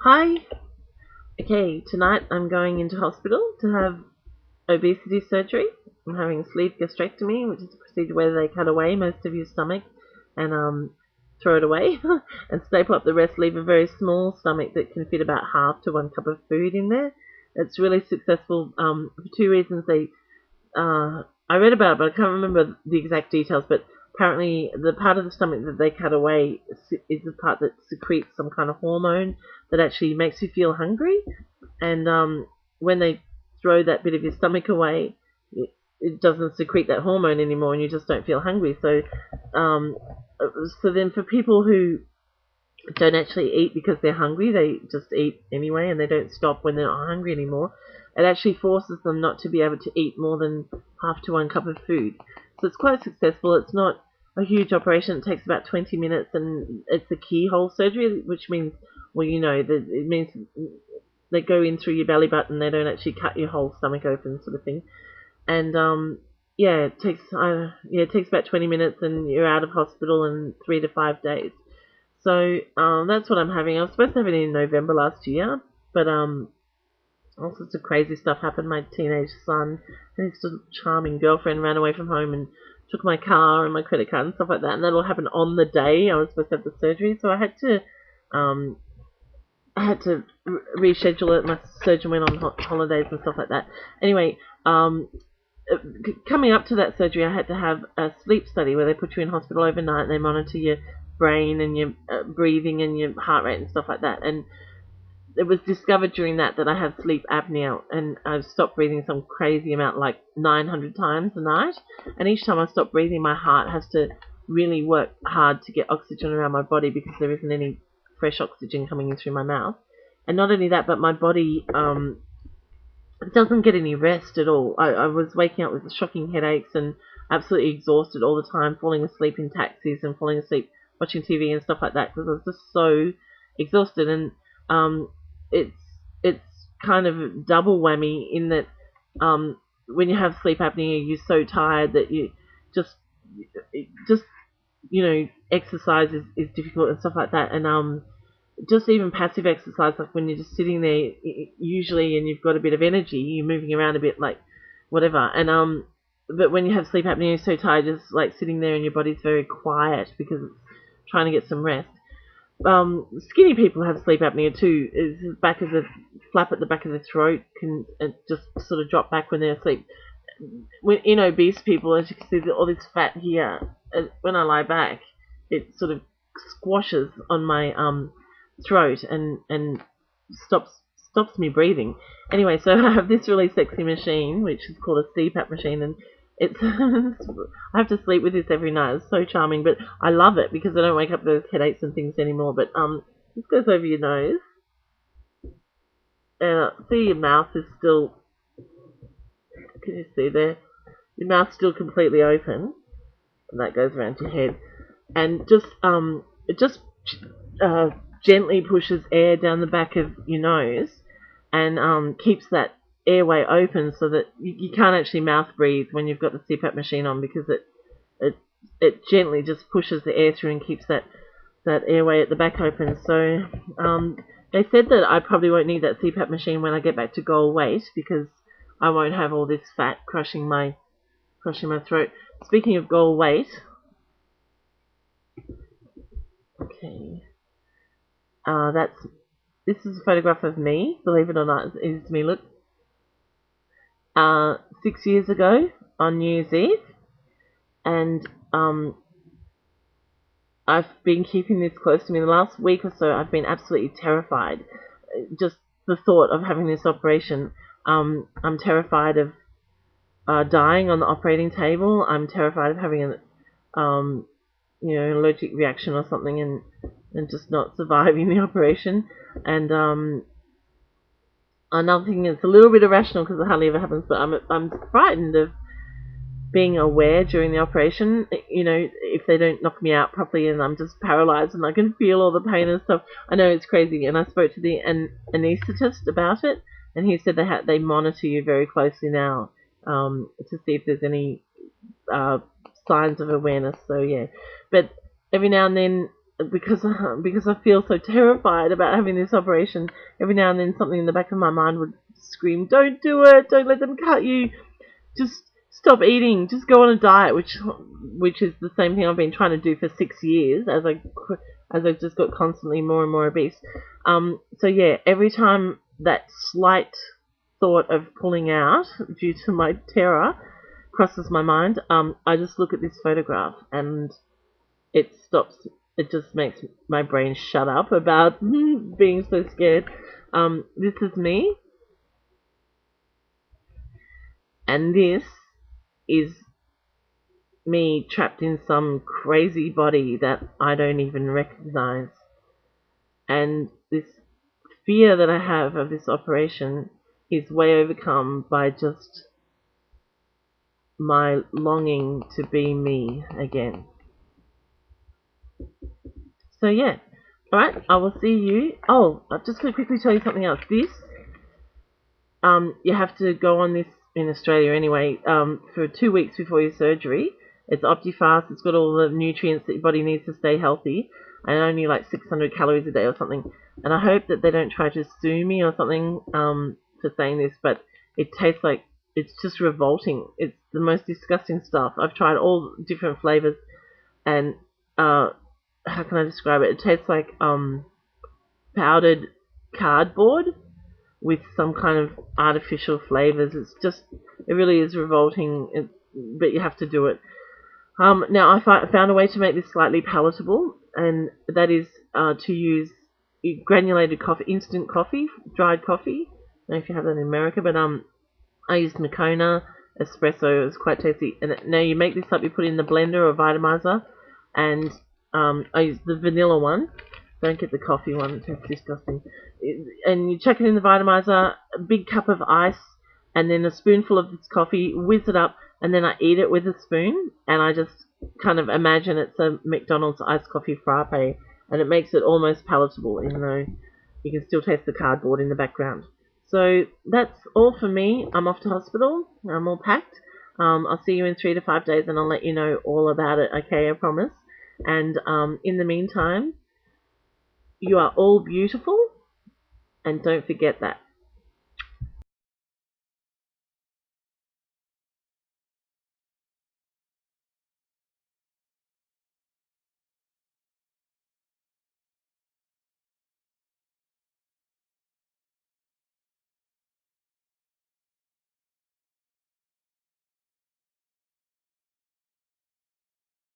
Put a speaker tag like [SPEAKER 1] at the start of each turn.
[SPEAKER 1] Hi. Okay, tonight I'm going into hospital to have obesity surgery. I'm having sleeve gastrectomy, which is a procedure where they cut away most of your stomach and throw it away and staple up the rest, leave a very small stomach that can fit about half to 1 cup of food in there. It's really successful for two reasons. I read about it, but I can't remember the exact details. But apparently, the part of the stomach that they cut away is the part that secretes some kind of hormone that actually makes you feel hungry. And when they throw that bit of your stomach away, it doesn't secrete that hormone anymore, and you just don't feel hungry. Um, so then, for people who don't actually eat because they're hungry, they just eat anyway, and they don't stop when they're not hungry anymore. It actually forces them not to be able to eat more than half to 1 cup of food. So it's quite successful. It's not a huge operation. It takes about 20 minutes, and it's a keyhole surgery, which means, well, that it means they go in through your belly button. They don't actually cut your whole stomach open, sort of thing. And yeah, it takes about 20 minutes, and you're out of hospital in 3 to 5 days. So that's what I'm having. I was supposed to have it in November last year, but all sorts of crazy stuff happened. My teenage son and his sort of charming girlfriend ran away from home and took my car and my credit card and stuff like that. And that all happened on the day I was supposed to have the surgery. So um, I had to reschedule it. My surgeon went on holidays and stuff like that. Anyway, coming up to that surgery, I had to have a sleep study where they put you in hospital overnight and they monitor your brain and your breathing and your heart rate and stuff like that. And it was discovered during that I have sleep apnea, and I've stopped breathing some crazy amount, like 900 times a night. And each time I stop breathing, my heart has to really work hard to get oxygen around my body because there isn't any fresh oxygen coming in through my mouth. And not only that, but my body doesn't get any rest at all. I was waking up with shocking headaches and absolutely exhausted all the time, falling asleep in taxis and falling asleep watching TV and stuff like that because I was just so exhausted. And it's kind of a double whammy in that when you have sleep apnea, you're so tired that you just exercise is difficult and stuff like that. And just even passive exercise, like when you're just sitting there usually and you've got a bit of energy, you're moving around a bit, like whatever. And but when you have sleep apnea, you're so tired, just like sitting there and your body's very quiet because it's trying to get some rest. Skinny people have sleep apnea too. It's back of the flap at the back of the throat can just sort of drop back when they're asleep. In obese people, as you can see, all this fat here, when I lie back, it sort of squashes on my throat and stops me breathing. Anyway, so I have this really sexy machine, which is called a cpap machine, and it's I have to sleep with this every night. It's so charming, but I love it because I don't wake up with headaches and things anymore. But this goes over your nose, and see your mouth is still. Can you see there? Your mouth's still completely open, and that goes around your head, and it just gently pushes air down the back of your nose, and keeps that airway open so that you can't actually mouth breathe when you've got the CPAP machine on because it gently just pushes the air through and keeps that airway at the back open. So they said that I probably won't need that CPAP machine when I get back to goal weight because I won't have all this fat crushing my throat. Speaking of goal weight, okay, this is a photograph of me. Believe it or not, it's me. Look. 6 years ago on New Year's Eve, and I've been keeping this close to me. The last week or so, I've been absolutely terrified. Just the thought of having this operation. I'm terrified of dying on the operating table. I'm terrified of having an allergic reaction or something and just not surviving the operation. And another thing is a little bit irrational because it hardly ever happens, but I'm frightened of being aware during the operation, if they don't knock me out properly and I'm just paralyzed and I can feel all the pain and stuff. I know it's crazy, and I spoke to the anaesthetist about it, and he said they monitor you very closely now to see if there's any signs of awareness. So yeah, but every now and then because I feel so terrified about having this operation, every now and then something in the back of my mind would scream, "Don't do it! Don't let them cut you! Just stop eating! Just go on a diet," which is the same thing I've been trying to do for 6 years as I just got constantly more and more obese. So yeah, every time that slight thought of pulling out due to my terror crosses my mind, I just look at this photograph and it stops. It just makes my brain shut up about being so scared. This is me, and this is me trapped in some crazy body that I don't even recognize. And this fear that I have of this operation is way overcome by just my longing to be me again. So yeah, alright, I will see you. Oh, I'm just going to quickly tell you something else. You have to go on this in Australia anyway, for 2 weeks before your surgery. It's optifast, it's got all the nutrients that your body needs to stay healthy, and only like 600 calories a day or something. And I hope that they don't try to sue me or something for saying this, but it tastes like, it's just revolting. It's the most disgusting stuff. I've tried all different flavors, and how can I describe it? It tastes like powdered cardboard with some kind of artificial flavors. It really is revolting, but you have to do it. Now, I found a way to make this slightly palatable, and that is to use granulated coffee, instant coffee, dried coffee. I don't know if you have that in America, but I used Machiine espresso. It was quite tasty. And now you make this up, you put it in the blender or vitomizer, and I use the vanilla one. Don't get the coffee one, it tastes disgusting. And you chuck it in the vitomizer, a big cup of ice, and then a spoonful of this coffee, whiz it up, and then I eat it with a spoon, and I just kind of imagine it's a McDonald's iced coffee frappe, and it makes it almost palatable, even though you can still taste the cardboard in the background. So that's all for me. I'm off to hospital. I'm all packed. I'll see you in 3 to 5 days, and I'll let you know all about it, okay, I promise. And in the meantime, you are all beautiful, and don't forget that.